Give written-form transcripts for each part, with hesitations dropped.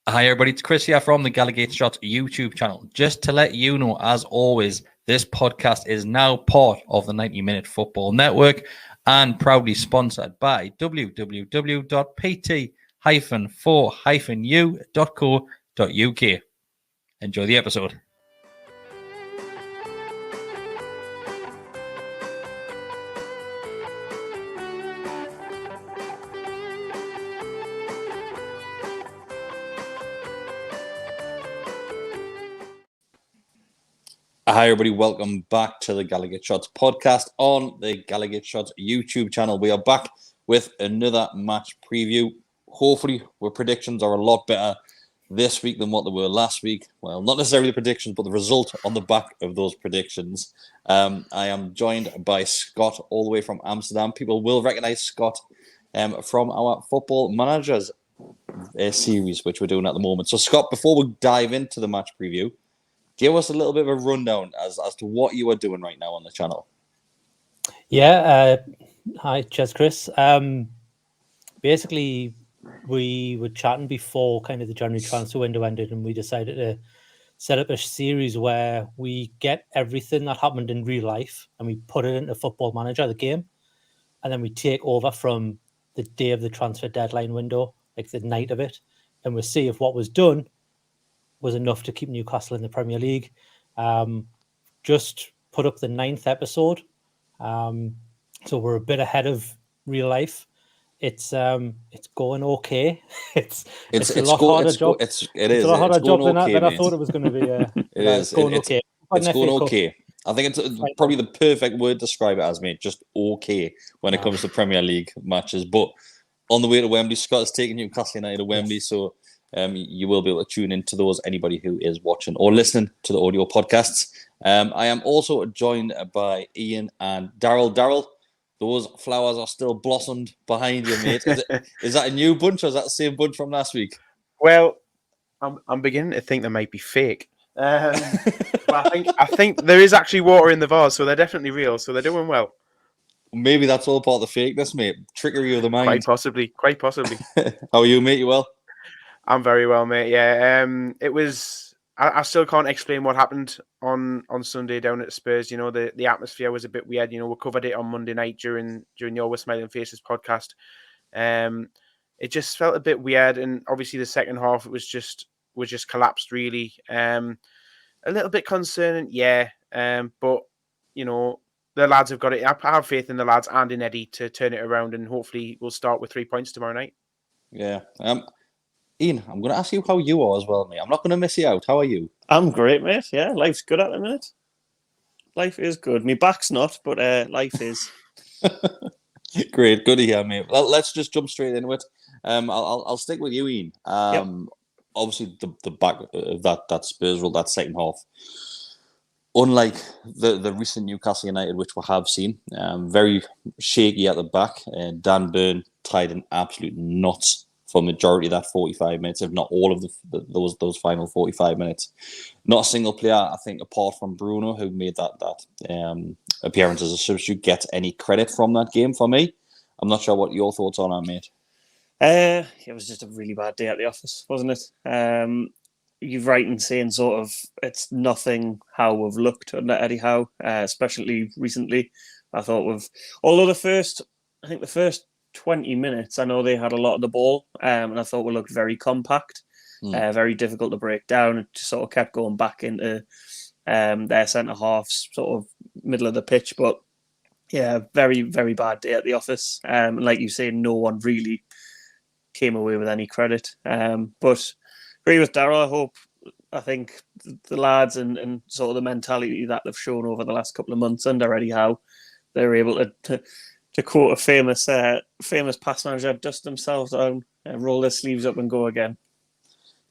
Hi everybody, it's Kris here from the Gallowgateshots YouTube channel. Just to let you know, as always, this podcast is now part of the 90-Minute Football Network and proudly sponsored by www.pt-4-u.co.uk. Enjoy the episode. Hi everybody, welcome back to the Gallowgateshots podcast on the Gallowgateshots YouTube channel. We are back with another match preview. Hopefully, our predictions are a lot better this week than what they were last week. Well, not necessarily the predictions, but the result on the back of those predictions. I am joined by Scott all the way from Amsterdam. People will recognise Scott from our Football Managers series, which we're doing at the moment. So Scott, before we dive into the match preview, give us a little bit of a rundown as to what you are doing right now on the channel. Yeah, hi, cheers, Kris. Basically, we were chatting before kind of the January transfer window ended, and we decided to set up a series where we get everything that happened in real life and we put it into Football Manager, the game, and then we take over from the day of the transfer deadline window, like the night of it, and we'll see if what was done was enough to keep Newcastle in the Premier League. Just put up the 9th episode, so we're a bit ahead of real life. It's going okay. It's a lot harder job. It's a lot harder job than I thought it was going to be. It's going okay. It's going okay. I think it's probably the perfect word to describe it as, mate. Just okay when it comes to Premier League matches. But on the way to Wembley, Scott is taking Newcastle United to Wembley, so you will be able to tune into those, anybody who is watching or listening to the audio podcasts. I am also joined by Iain and Daryl. Daryl, those flowers are still blossomed behind you, mate. Is that a new bunch or is that the same bunch from last week? Well, I'm beginning to think they might be fake. But I think there is actually water in the vase, so they're definitely real. So they're doing well. Maybe that's all part of the fakeness, mate. Trickery of the mind. Quite possibly. How are you, mate? You well? I'm very well, mate. Yeah. It was. I still can't explain what happened on Sunday down at Spurs. You know, the atmosphere was a bit weird. You know, we covered it on Monday night during your With Smiling Faces podcast. It just felt a bit weird, and obviously the second half it was just collapsed really. A little bit concerning, yeah. But you know, the lads have got it. I have faith in the lads and in Eddie to turn it around, and hopefully we'll start with 3 points tomorrow night. Yeah. Ian, I'm going to ask you how you are as well, mate. I'm not going to miss you out. How are you? I'm great, mate. Yeah, life's good at the minute. Life is good. My back's not, but life is. Great. Good to hear, mate. Well, let's just jump straight into it. I'll stick with you, Ian. Yep. Obviously, the back of that Spurs role, that second half, unlike the recent Newcastle United, which we have seen, very shaky at the back. Dan Burn tied in absolute knots for majority of that 45 minutes, if not all of those final 45 minutes. Not a single player, I think, apart from Bruno, who made that appearance as a substitute, gets any credit from that game for me. I'm not sure what your thoughts are on that, mate. It was just a really bad day at the office, wasn't it? You're right in saying sort of it's nothing how we've looked under Eddie Howe, especially recently. I thought although the first 20 minutes, I know they had a lot of the ball, and I thought we looked very compact, very difficult to break down. It just sort of kept going back into their centre halves, sort of middle of the pitch. But yeah, very, very bad day at the office. Like you say, no one really came away with any credit. But agree with Daryl. I think the lads and sort of the mentality that they've shown over the last couple of months under Eddie Howe, they're able to quote a famous past manager, dust themselves down, roll their sleeves up and go again.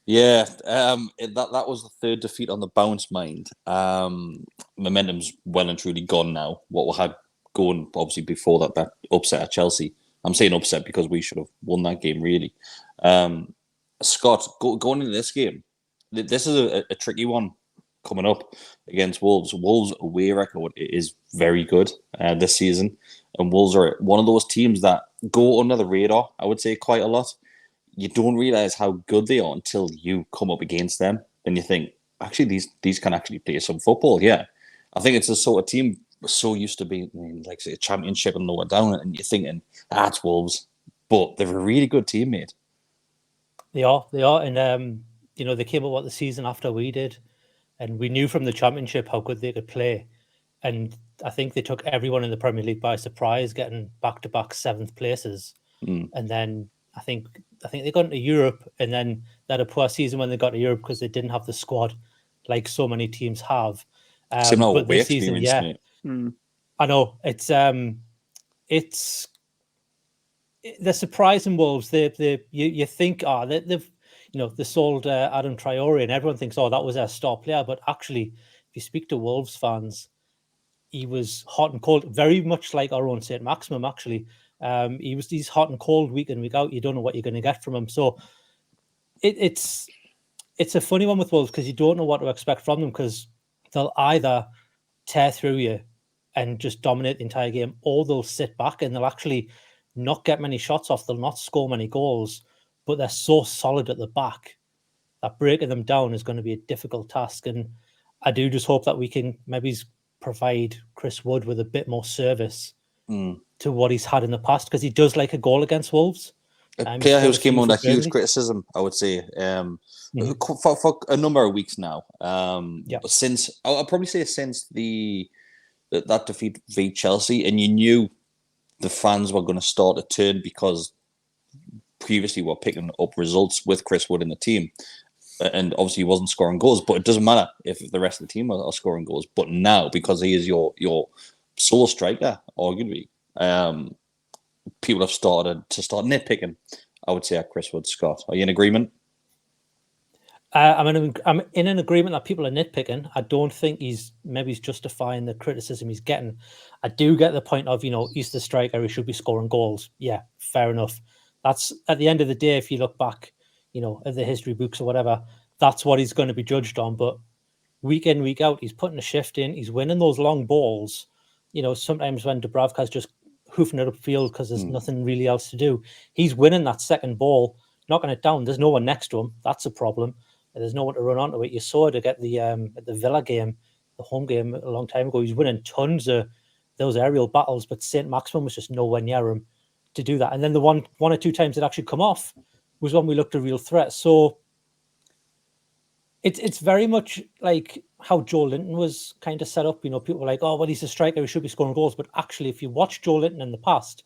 Yeah, that was the third defeat on the bounce, mind. Momentum's well and truly gone now. What we had going, obviously, before that upset at Chelsea. I'm saying upset because we should have won that game, really. Scott, going into this game, this is a tricky one coming up against Wolves. Wolves' away record is very good this season. And Wolves are one of those teams that go under the radar, I would say, quite a lot. you don't realise how good they are until you come up against them. Then you think, actually, these can actually play some football. Yeah, I think it's the sort of team we're so used to being in, like, say, a championship and lower down, and you're thinking, it's Wolves, but they're a really good team, mate. They are, and they came up the season after we did, and we knew from the championship how good they could play, and I think they took everyone in the Premier League by surprise, getting back-to-back 7th places, and then I think they got into Europe, and then they had a poor season when they got to Europe because they didn't have the squad like so many teams have. But this season, yeah, I know it's they're surprising Wolves. You think they've they sold Adam Traore, and everyone thinks that was their star player, but actually, if you speak to Wolves fans, he was hot and cold, very much like our own Saint-Maximin. Actually, he's hot and cold week in, week out. You don't know what you're going to get from him. So it's a funny one with Wolves because you don't know what to expect from them, because they'll either tear through you and just dominate the entire game, or they'll sit back and they'll actually not get many shots off. They'll not score many goals, but they're so solid at the back that breaking them down is going to be a difficult task. And I do just hope that we can maybe provide Chris Wood with a bit more service to what he's had in the past, because he does like a goal against Wolves. A player who's came under huge criticism, I would say, for a number of weeks now. Since I'll probably say since that defeat v Chelsea, and you knew the fans were going to start to turn, because previously we're picking up results with Chris Wood in the team, and obviously he wasn't scoring goals, but it doesn't matter if the rest of the team are scoring goals. But now, because he is your sole striker, arguably, people have started nitpicking, I would say, at Chris Wood. Scott, are you in agreement? I'm in an agreement that people are nitpicking. I don't think he's justifying the criticism he's getting. I do get the point of, he's the striker, he should be scoring goals. Yeah, fair enough. That's, at the end of the day, if you look back, at the history books or whatever, that's what he's going to be judged on. But week in, week out, he's putting a shift in. He's winning those long balls. Sometimes when Dubravka's just hoofing it upfield because there's nothing really else to do, he's winning that second ball, knocking it down. There's no one next to him. That's a problem. There's no one to run onto it. You saw it at the Villa game, the home game a long time ago. He's winning tons of those aerial battles, but Saint-Maximin was just nowhere near him to do that. And then the one or two times it actually come off was when we looked a real threat. So it's very much like how Joe Linton was kind of set up. People were like, oh, well, he's a striker, he should be scoring goals. But actually, if you watch Joe Linton in the past,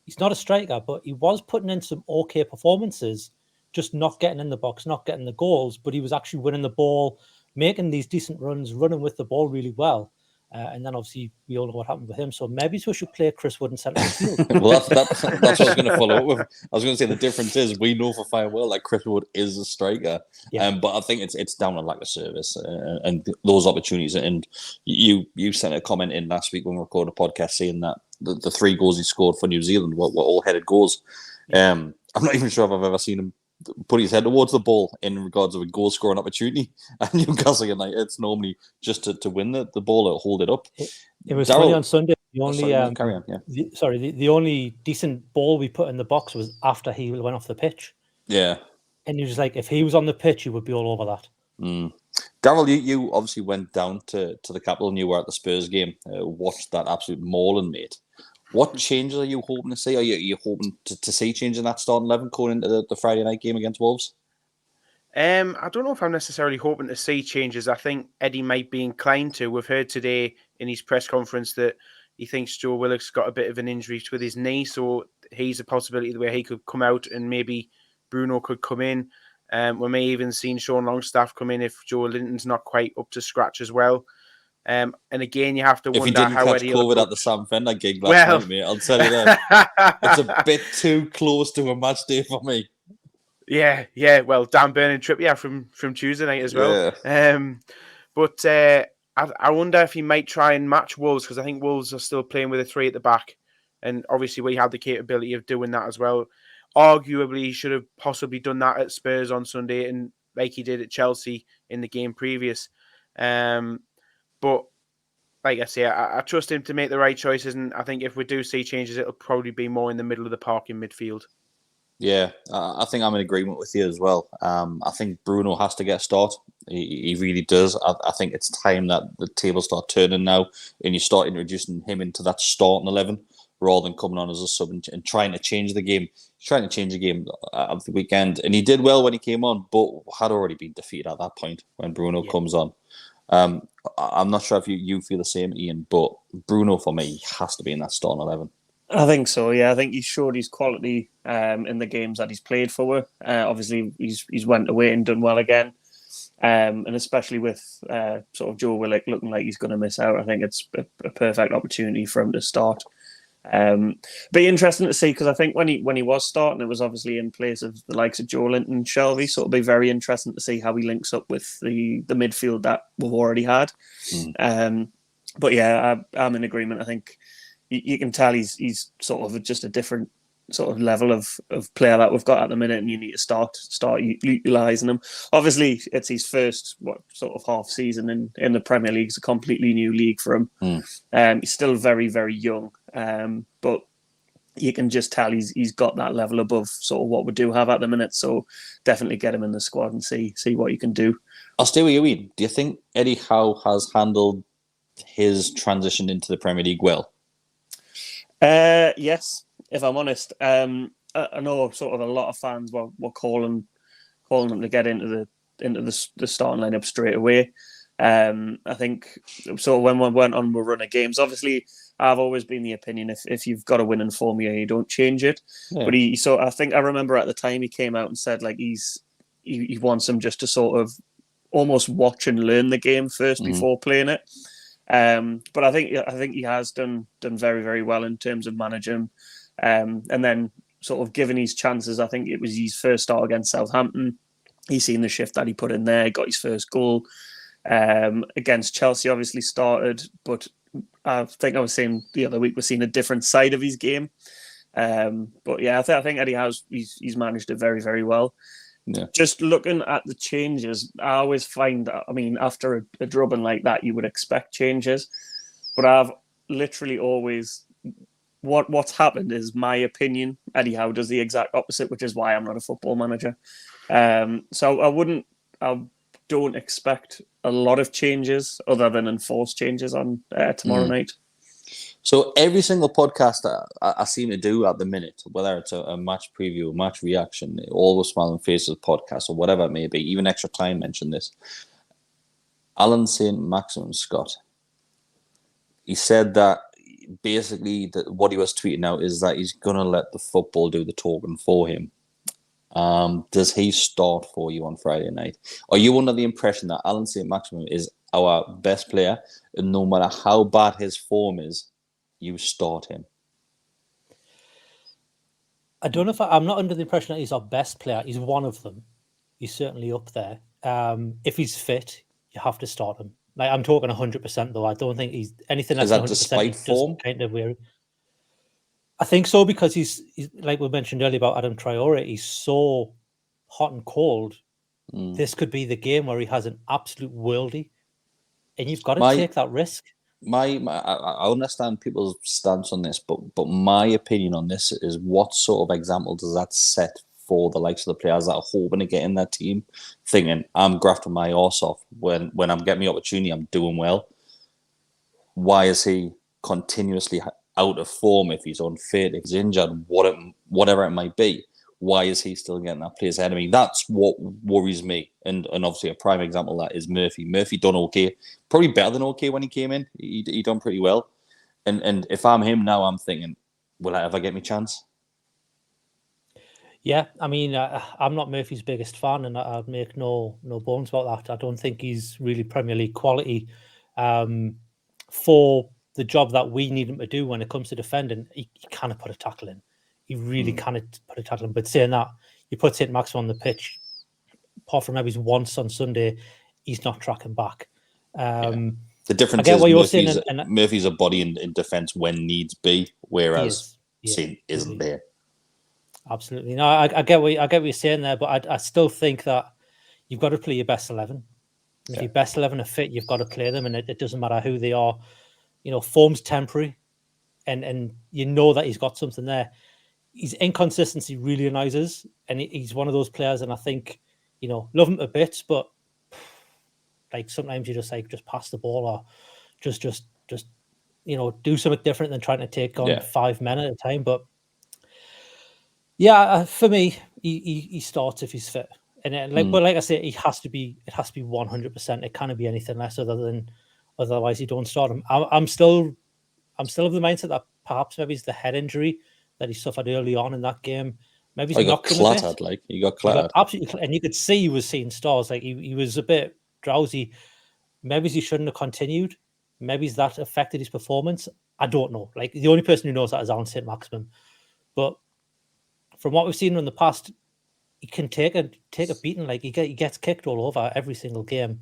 he's not a striker, but he was putting in some okay performances, just not getting in the box, not getting the goals, but he was actually winning the ball, making these decent runs, running with the ball really well. And then obviously we all know what happened with him. So maybe we should play Chris Wood in centre field. Well, that's what I was going to follow up with. I was going to say the difference is we know for fine well that Chris Wood is a striker, but I think it's down to lack of service and those opportunities. And you sent a comment in last week when we recorded a podcast saying that the 3 goals he scored for New Zealand were all headed goals. I'm not even sure if I've ever seen him put his head towards the ball in regards of a goal scoring opportunity at Newcastle United. It's normally just to win the ball or hold it up. It was funny on Sunday. The only carry on, yeah. The only decent ball we put in the box was after he went off the pitch. Yeah, and he was like, if he was on the pitch, he would be all over that. Daryl, you obviously went down to the capital and you were at the Spurs game, watched that absolute mauling, mate. What changes are you hoping to see? Are you hoping to see change in that starting 11 going into the Friday night game against Wolves? I don't know if I'm necessarily hoping to see changes. I think Eddie might be inclined to. We've heard today in his press conference that he thinks Joe Willock's got a bit of an injury with his knee, so he's a possibility where he could come out and maybe Bruno could come in. We may even see Sean Longstaff come in if Joe Linton's not quite up to scratch as well. And again, you have to wonder how Eddie... If he didn't catch COVID at the Sam Fender gig last night, mate, I'll tell you that. It's a bit too close to a match day for me. Yeah. Well, Dan Burn and Trippier from Tuesday night as well. Yeah. But I wonder if he might try and match Wolves, because I think Wolves are still playing with a 3 at the back. And obviously we had the capability of doing that as well. Arguably, he should have possibly done that at Spurs on Sunday, and like he did at Chelsea in the game previous. But like I say, I trust him to make the right choices, and I think if we do see changes, it'll probably be more in the middle of the park in midfield. Yeah, I think I'm in agreement with you as well. I think Bruno has to get a start. He really does. I think it's time that the tables start turning now, and you start introducing him into that starting 11 rather than coming on as a sub and trying to change the game. He's trying to change the game at the weekend, and he did well when he came on, but had already been defeated at that point when Bruno comes on. I'm not sure if you feel the same, Ian, but Bruno for me has to be in that starting 11. I think so. Yeah, I think he's showed his quality in the games that he's played for. Obviously, he's went away and done well again, and especially with sort of Joe Willock looking like he's going to miss out. I think it's a perfect opportunity for him to start. Be interesting to see, because I think when he was starting, it was obviously in place of the likes of Joe Linton and Shelvey, so it'll be very interesting to see how he links up with the midfield that we've already had. But yeah, I'm in agreement. I think you can tell he's sort of just a different sort of level of player that we've got at the minute, and you need to start utilising him. Obviously, it's his first sort of half season in the Premier League. It's a completely new league for him. He's still very, very young, but you can just tell he's got that level above sort of what we do have at the minute. So definitely get him in the squad and see what you can do. I'll stay with you, Ian. Do you think Eddie Howe has handled his transition into the Premier League well? Yes, if I'm honest. I know sort of a lot of fans were calling them to get into the starting lineup straight away. I think so when we went on, we run of games. Obviously, I've always been the opinion if you've got a winning formula, you don't change it. Yeah. But I think I remember at the time he came out and said like he wants him just to sort of almost watch and learn the game first before playing it. But I think he has done very, very well in terms of managing, and then sort of given his chances. I think it was his first start against Southampton. He's seen the shift that he put in there, got his first goal. Against Chelsea, obviously started, but I think I was saying the other week we're seeing a different side of his game. But yeah, I think Eddie Howe's he's managed it very, very well. Yeah. Just looking at the changes, I always find, I mean, after a drubbing like that, you would expect changes, but I've literally always, what's happened is my opinion. Eddie Howe does the exact opposite, which is why I'm not a football manager. So I don't expect a lot of changes other than enforced changes on tomorrow night. So every single podcast I seem to do at the minute, whether it's a match preview, a match reaction, Always Smiling Faces podcast, or whatever it may be, even Extra Time mentioned this. Alan Saint-Maximin, Scott, he said that basically what he was tweeting out is that he's going to let the football do the talking for him. Does he start for you on Friday night? Are you under the impression that Alan Saint-Maximin is our best player, and no matter how bad his form is, you start him? I don't know if I'm not under the impression that he's our best player. He's one of them. He's certainly up there. If he's fit, you have to start him. Like, I'm talking 100% though. I don't think he's anything that's 100%. Despite form? Kind of weird. I think so, because he's like we mentioned earlier about Adam Traore. He's so hot and cold. This could be the game where he has an absolute worldie, and you've got to take that risk. I understand people's stance on this, but my opinion on this is, what sort of example does that set for the likes of the players that are hoping to get in that team, thinking I'm grafting my arse off when I'm getting the opportunity, I'm doing well. Why is he continuously out of form? If he's unfit, if he's injured, whatever it might be, why is he still getting that place ahead of me? That's what worries me. And obviously a prime example of that is Murphy. Murphy done okay, probably better than okay when he came in. He done pretty well. And if I'm him now, I'm thinking, will I ever get my chance? Yeah, I mean, I'm not Murphy's biggest fan, and I'd make no bones about that. I don't think he's really Premier League quality for the job that we need him to do when it comes to defending. He cannot put a tackle in. He really cannot put a tackle in. But saying that, you put Saint-Maximin on the pitch, apart from maybe once on Sunday, he's not tracking back. The difference is Murphy's a body in defence when needs be, whereas Saint isn't there. Absolutely. No, I get what you're saying there, but I still think that you've got to play your best 11. If your best 11 are fit, you've got to play them, and it doesn't matter who they are. You know, form's temporary, and you know that he's got something there. his inconsistency really annoys us, and he's one of those players. And I think, love him a bit, but like sometimes you just pass the ball or just do something different than trying to take on 5 men at a time. But yeah, for me, he starts if he's fit, and but like I say, it has to be 100%. It can't be anything less otherwise you don't start him. I'm still of the mindset that perhaps maybe it's the head injury that he suffered early on in that game. Maybe he's got clattered. Like he got clattered. Absolutely, and you could see he was seeing stars. Like he was a bit drowsy. Maybe he shouldn't have continued. Maybe that affected his performance. I don't know. Like the only person who knows that is Alan Saint-Maximin. But from what we've seen in the past, he can take a beating. Like he gets kicked all over every single game.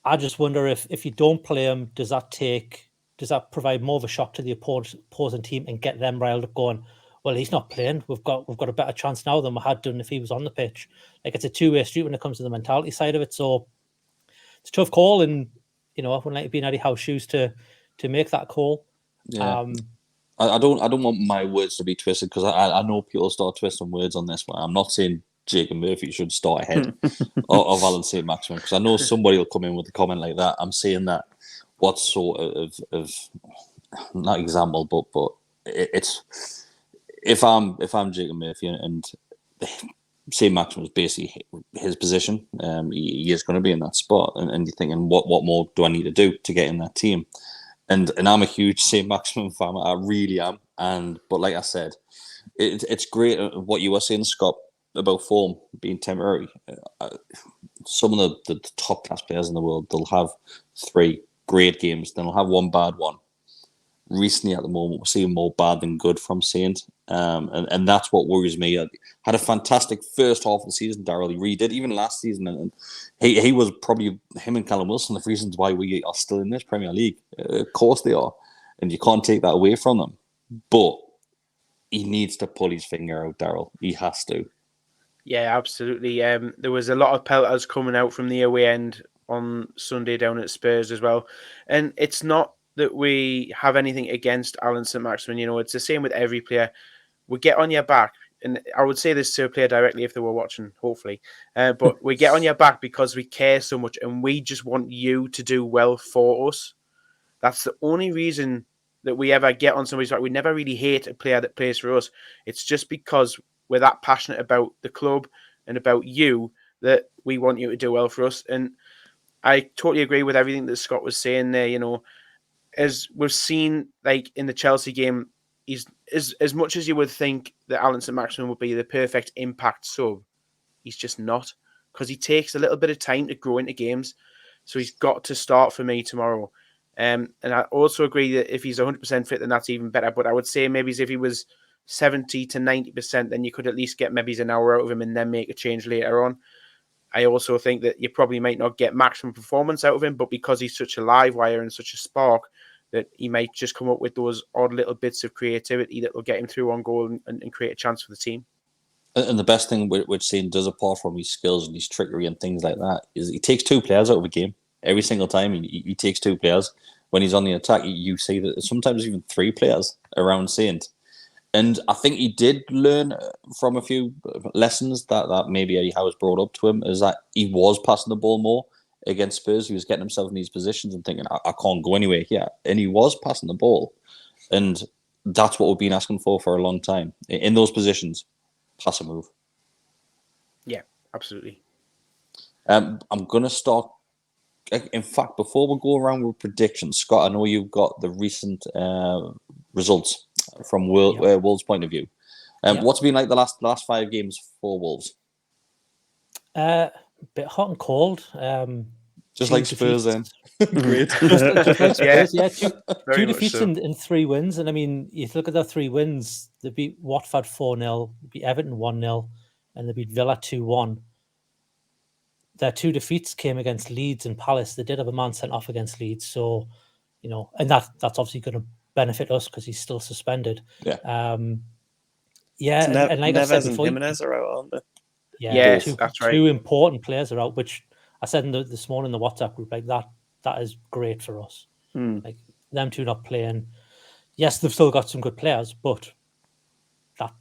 I just wonder if you don't play him, does that provide more of a shock to the opposing team and get them riled up, going, well, he's not playing. We've got a better chance now than we had done if he was on the pitch. Like it's a two-way street when it comes to the mentality side of it. So it's a tough call, and I wouldn't like to be in Eddie Howe's shoes to make that call. Yeah. I don't want my words to be twisted, because I know people start twisting words on this one. I'm not saying Jacob Murphy should start ahead of Alan Saint-Maximin, because I know somebody will come in with a comment like that. I'm saying that what sort of not example, but it's if I'm Jacob Murphy and Saint-Maximin is basically his position, he is going to be in that spot, and you're thinking, what more do I need to do to get in that team? And I'm a huge Saint-Maximin fan. I really am. But like I said, it's great what you were saying, Scott, about form being temporary. Some of the top class players in the world, they'll have 3 great games, then they'll have 1 bad one. Recently, at the moment, we're seeing more bad than good from Saint, and that's what worries me. Had a fantastic first half of the season, Daryl. He really did, even last season, and he was probably, him and Callum Wilson, the reasons why we are still in this Premier League. Of course they are, and you can't take that away from them. But he needs to pull his finger out, Daryl. He has to. Yeah, absolutely. There was a lot of pelters coming out from the away end on Sunday down at Spurs as well, and it's not that we have anything against Alan Saint-Maximin. It's the same with every player. We get on your back, and I would say this to a player directly if they were watching, hopefully. But we get on your back because we care so much, and we just want you to do well for us. That's the only reason that we ever get on somebody's back. We never really hate a player that plays for us. It's just because we're that passionate about the club and about you that we want you to do well for us. And I totally agree with everything that Scott was saying there. As we've seen, like in the Chelsea game, he's as much as you would think that Alan Saint-Maximin would be the perfect impact sub, he's just not, because he takes a little bit of time to grow into games. So he's got to start for me tomorrow. And I also agree that if he's 100% fit, then that's even better. But I would say maybe if he was 70 to 90%, then you could at least get maybe an hour out of him and then make a change later on. I also think that you probably might not get maximum performance out of him, but because he's such a live wire and such a spark, that he might just come up with those odd little bits of creativity that will get him through on goal and create a chance for the team. And the best thing which Saint does, apart from his skills and his trickery and things like that, is he takes 2 players out of a game every single time. He takes 2 players. When he's on the attack, you see that sometimes even 3 players around Saint. And I think he did learn from a few lessons that maybe Eddie Howe has brought up to him, is that he was passing the ball more against Spurs. He was getting himself in these positions and thinking, I can't go anywhere here. And he was passing the ball. And that's what we've been asking for a long time. In those positions, pass a move. Yeah, absolutely. I'm going to start. In fact, before we go around with predictions, Scott, I know you've got the recent results from Wolves' point of view. What's been like the last 5 games for Wolves? A bit hot and cold. Just like Spurs, then. Great. just like Spurs, yeah. 2 defeats so. and 3 wins. And I mean, you look at their 3 wins, they beat Watford 4-0, beat Everton 1-0, and they beat Villa 2-1. Their 2 defeats came against Leeds and Palace. They did have a man sent off against Leeds. So, and that's obviously going to benefit us because he's still suspended. Yeah. And like I said before, Jimenez are out, aren't they? Yeah, that's right. 2 important players are out, which I said this morning in the WhatsApp group, like that is great for us. Like them 2 not playing. Yes, they've still got some good players, but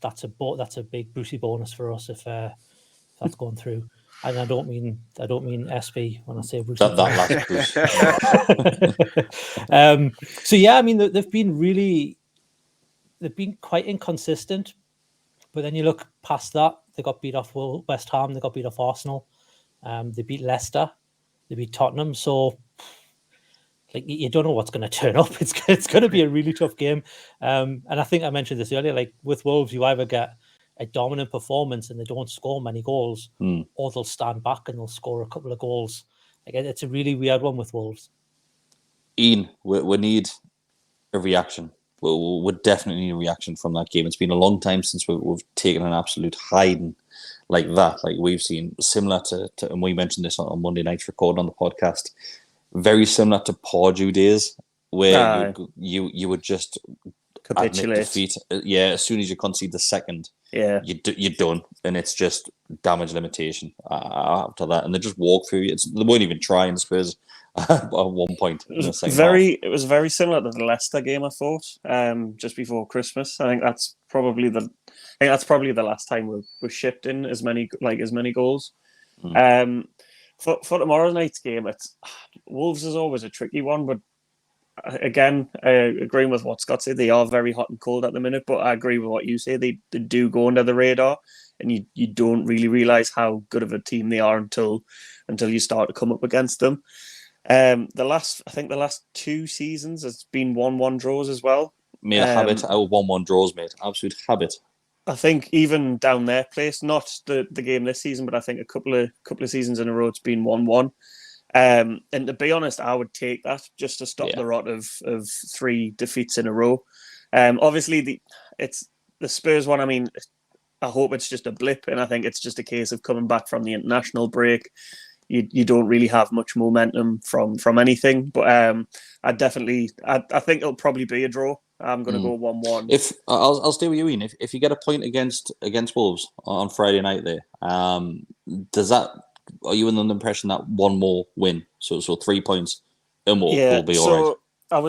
that's a big Brucey bonus for us if that's going through. And I don't mean SB when I say Brucey. That last Bruce. So yeah, I mean they've been quite inconsistent. But then you look past that, they got beat off West Ham, they got beat off Arsenal, they beat Leicester, they beat Tottenham. So like you don't know what's going to turn up. It's going to be a really tough game. And I think I mentioned this earlier. Like with Wolves, you either get a dominant performance and they don't score many goals, or they'll stand back and they'll score a couple of goals. Like it's a really weird one with Wolves. Iain, we need a reaction. We definitely need a reaction from that game. It's been a long time since we've taken an absolute hiding like that. Like we've seen similar to and we mentioned this on Monday nights recording on the podcast. Very similar to Pardew days, where you would just capitulate. Admit defeat. Yeah, as soon as you concede the second, you're done, and it's just damage limitation after that, and they just walk through you. They weren't even trying, Spurs at one point. It was very similar to the Leicester game, I thought, just before Christmas. I think that's probably the last time we're shipped in as many goals. For tomorrow night's game, Wolves is always a tricky one, but again, agreeing with what Scott said, they are very hot and cold at the minute. But I agree with what you say; they do go under the radar, and you don't really realise how good of a team they are until you start to come up against them. The last 2 seasons has been 1-1 draws as well. Made a habit out of 1-1 draws, mate. Absolute habit. I think even down their place, not the game this season, but I think a couple of seasons in a row it's been 1-1. And to be honest, I would take that just to stop the rot of 3 defeats in a row. Obviously, it's the Spurs one. I mean, I hope it's just a blip, and I think it's just a case of coming back from the international break. You don't really have much momentum from anything, but I think it'll probably be a draw. I'm going to go 1-1. If I'll stay with you, Iain. If you get a point against Wolves on Friday night, there, are you under the impression that one more win, so 3 points and more will be all right? I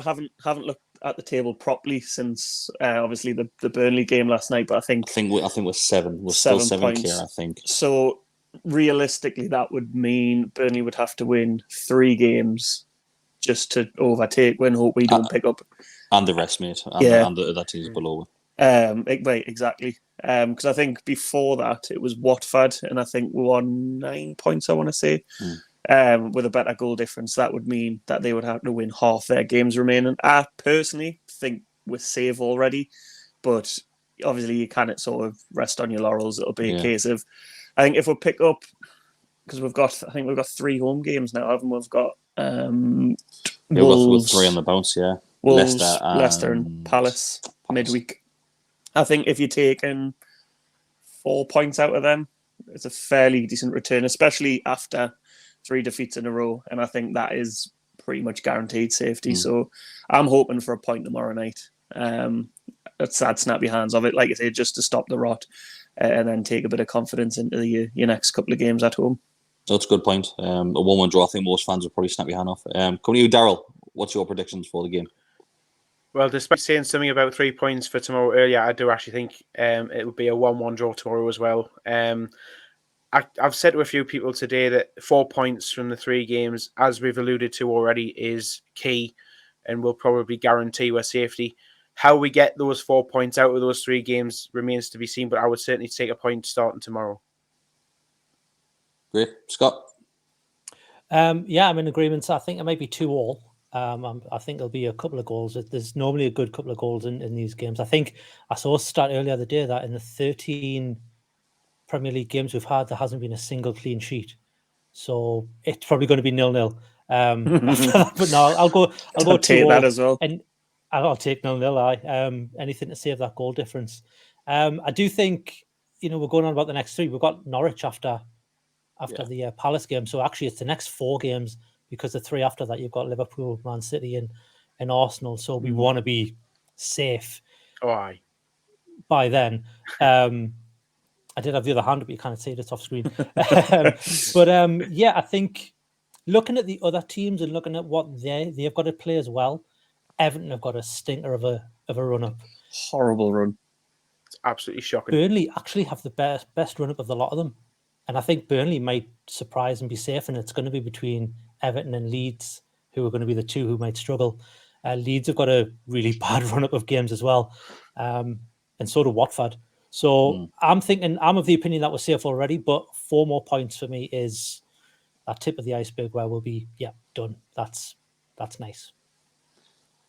haven't looked at the table properly since obviously the Burnley game last night, but I think we're 7. We're still 7 clear, I think. So realistically, that would mean Burnley would have to win 3 games just to overtake Hope we don't pick up. And the rest, mate. And the other teams below. Exactly. Because I think before that, it was Watford, and I think we won 9 points, I want to say. With a better goal difference, that would mean that they would have to win half their games remaining. I personally think we're safe already, but obviously you can't sort of rest on your laurels. It'll be a case of, I think if we pick up, because we've got 3 home games now, haven't we? We've got Wolves, 3 on the bounce, Wolves, Leicester and Palace midweek. I think if you're taking 4 points out of them, it's a fairly decent return, especially after 3 defeats in a row. And I think that is pretty much guaranteed safety. So I'm hoping for a point tomorrow night. I'd snap your hands off it, like I say, just to stop the rot and then take a bit of confidence into your next couple of games at home. That's a good point. A 1-1 draw, I think most fans will probably snap your hand off. Coming to you, Daryl, what's your predictions for the game? Well, despite saying something about 3 points for tomorrow earlier, I do actually think it would be a 1-1 draw tomorrow as well. I've said to a few people today that 4 points from the 3 games, as we've alluded to already, is key and will probably guarantee our safety. How we get those 4 points out of those 3 games remains to be seen, but I would certainly take a point starting tomorrow. Great. Scott? I'm in agreement. I think it might be 2-2. I think there'll be a couple of goals. There's normally a good couple of goals in these games. I think I saw a stat earlier the day that in the 13 Premier League games we've had, there hasn't been a single clean sheet. So it's probably going to be 0-0. But no, I'll go 2-0. Take that as well. And I'll take 0-0. Anything to save that goal difference. I do think, we're going on about the next 3. We've got Norwich after the Palace game. So actually it's the next 4 games, because the 3 after that, you've got Liverpool, Man City and Arsenal. So we want to be safe by then. I did have the other hand, but you can't see it off screen. I think looking at the other teams and looking at what they've got to play as well, Everton have got a stinker of a run-up. Horrible run. It's absolutely shocking. Burnley actually have the best run-up of the lot of them. And I think Burnley might surprise and be safe, and it's going to be between Everton and Leeds, who are going to be the two who might struggle. Leeds have got a really bad run-up of games as well, and so do Watford. So I'm of the opinion that we're safe already, but 4 more points for me is that tip of the iceberg where we'll be, done. That's nice.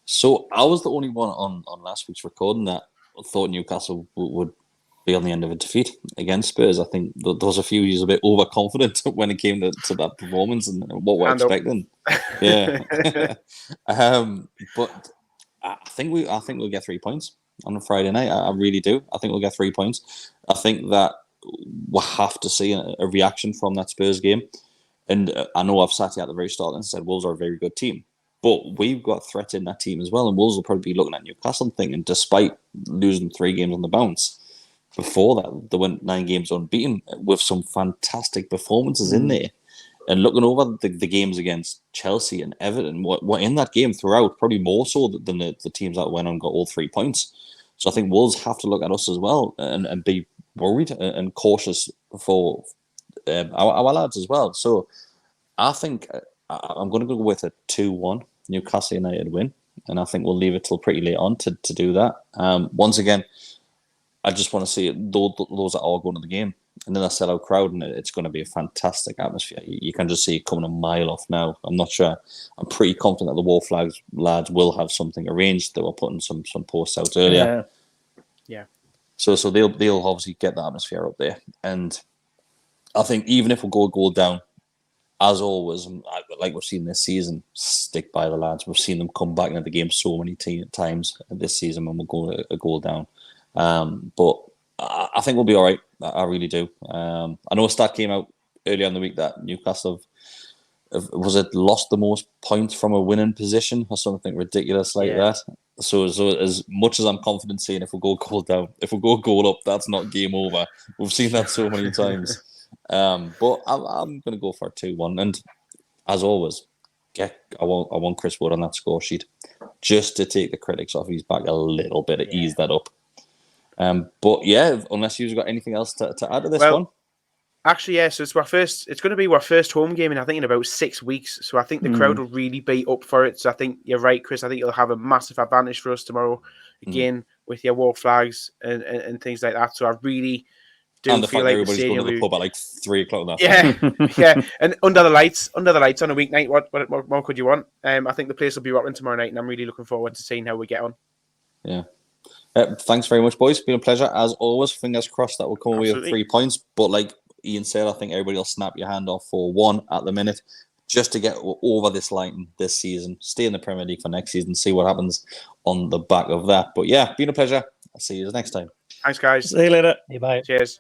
So I was the only one on last week's recording that thought Newcastle would be on the end of a defeat against Spurs. I think there was a few years a bit overconfident when it came to that performance and what we're expecting. Yeah, but I think we'll get 3 points on a Friday night. I really do. I think we'll get 3 points. I think that we'll have to see a reaction from that Spurs game. And I know I've sat here at the very start and said Wolves are a very good team. But we've got threat in that team as well. And Wolves will probably be looking at Newcastle thinking, despite losing 3 games on the bounce, before that, they went 9 games unbeaten with some fantastic performances in there. And looking over the games against Chelsea and Everton, what in that game throughout, probably more so than the teams that went on and got all 3 points. So I think Wolves have to look at us as well and be worried and cautious for our lads as well. So I think I'm going to go with a 2-1 Newcastle United win. And I think we'll leave it till pretty late on to do that. Once again, I just want to see those that are going to the game. And then a sellout crowd, and it's going to be a fantastic atmosphere. You can just see it coming a mile off now. I'm not sure. I'm pretty confident that the Wall Flags lads will have something arranged. They were putting some posts out earlier. Yeah. So they'll obviously get the atmosphere up there. And I think even if we go a goal down, as always, like we've seen this season, stick by the lads. We've seen them come back into the game so many times this season when we go a goal down. But I think we'll be all right. I really do. I know a stat came out earlier in the week that Newcastle have lost the most points from a winning position or something ridiculous like that. So as much as I'm confident saying if we go goal down, if we go goal up, that's not game over. We've seen that so many times. But I'm going to go for a 2-1. And as always, I want Chris Wood on that score sheet just to take the critics off his back a little bit to ease that up. But yeah, unless you've got anything else to add to this one. Actually, yeah. So it's going to be our first home game in about 6 weeks. So I think the crowd will really be up for it. So I think you're right, Chris. I think you'll have a massive advantage for us tomorrow, again with your Wall Flags and things like that. So I really do and the feel fact like everybody's going to the pub at like 3 o'clock that yeah, and under the lights on a weeknight. What more could you want? I think the place will be rocking tomorrow night, and I'm really looking forward to seeing how we get on. Yeah. Thanks very much, boys. It's been a pleasure as always. Fingers crossed that we'll come away with 3 points. But like Iain said, I think everybody will snap your hand off for 1 at the minute, just to get over this line this season. Stay in the Premier League for next season. See what happens on the back of that. But yeah, been a pleasure. I'll see you next time. Thanks, guys. See you later. Bye. Cheers.